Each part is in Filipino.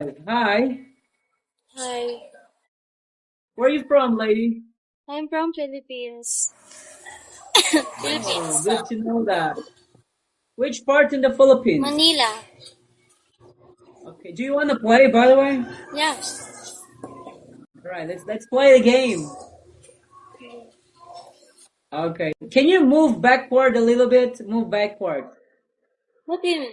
Hi, Hi, where are you from, lady? I'm from Philippines. Oh, Philippines. good to know that. Which part in the Philippines? Manila. Okay, do you want to play, by the way? Yeah. All right, let's play the game. Okay, can you move backward a little bit? Move backward. What do you mean?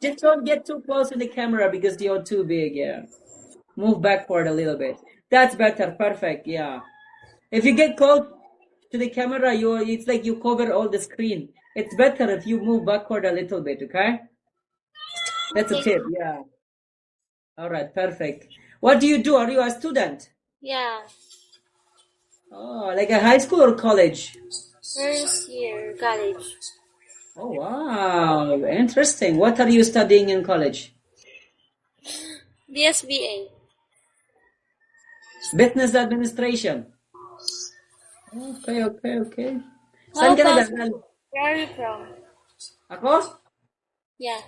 Just don't get too close to the camera because you're too big. Yeah, move backward a little bit. That's better. Perfect. Yeah. If you get close to the camera, it's like you cover all the screen. It's better if you move backward a little bit. Okay, that's a Okay. tip. Yeah. All right, perfect. What do you do? Are you a student? Yeah. Oh, like a high school or college? First year college. Oh, wow. Interesting. What are you studying in college? BSBA. Business administration. Okay, okay, okay. Saan How ka about nag-aaral? you? Where are you from? Ako? Yeah.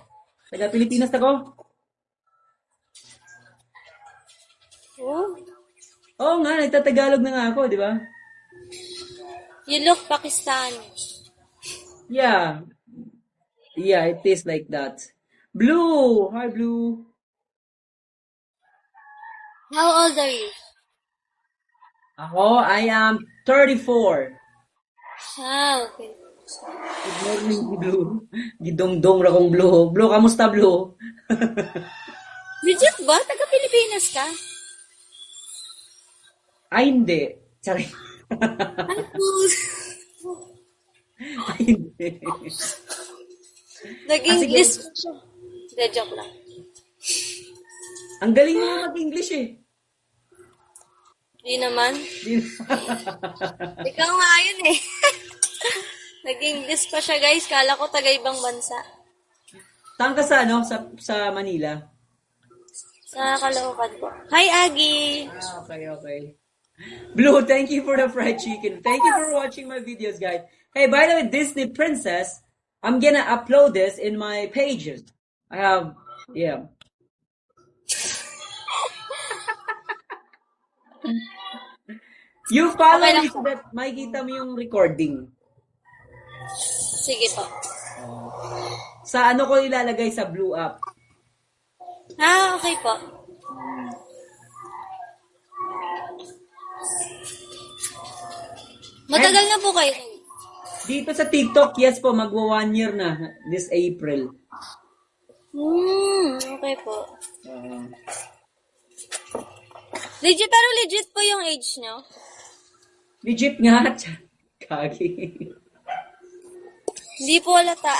Taga Pilipinas ako? Oh, Oo nga, nagtatagalog na nga ako, di ba? you look Pakistani. Yeah. Yeah, it is like that. Blue. Hi, Blue. How old are you? Ako, I am 34. Ah, okay. Good morning, Blue. Gidongdong ra kong Blue. Blue, kamusta, Blue? Legit ba? Taga Pilipinas ka? Ay, hindi. Sorry. Ay, cool. Ay, hindi. Ah, sige. Nag-English pa siya. Hindi, joke lang. Ang galing mo nga mag-English eh. Di naman. Di- Ikaw nga yun eh. Nag-English pa siya guys. Kala ko taga ibang bansa. Saan ka sa, ano? Sa Manila? Sa Caloocan po. Hi, Aggie! Ah, okay, okay. Blue, thank you for the fried chicken. Thank you for watching my videos, guys. Hey, by the way, Disney Princess, I'm gonna upload this in my pages. I have, yeah. You follow Okay lang me po. so that makikita mo yung recording. Sige po. Sa ano ko ilalagay sa blue app. Ah, okay po. Matagal na po kayo. Dito sa TikTok, yes po, magwa 1 year na this April. Okay po. Uh, Legit, pero legit po yung age nyo? legit nga. Kagi. Hindi po halata.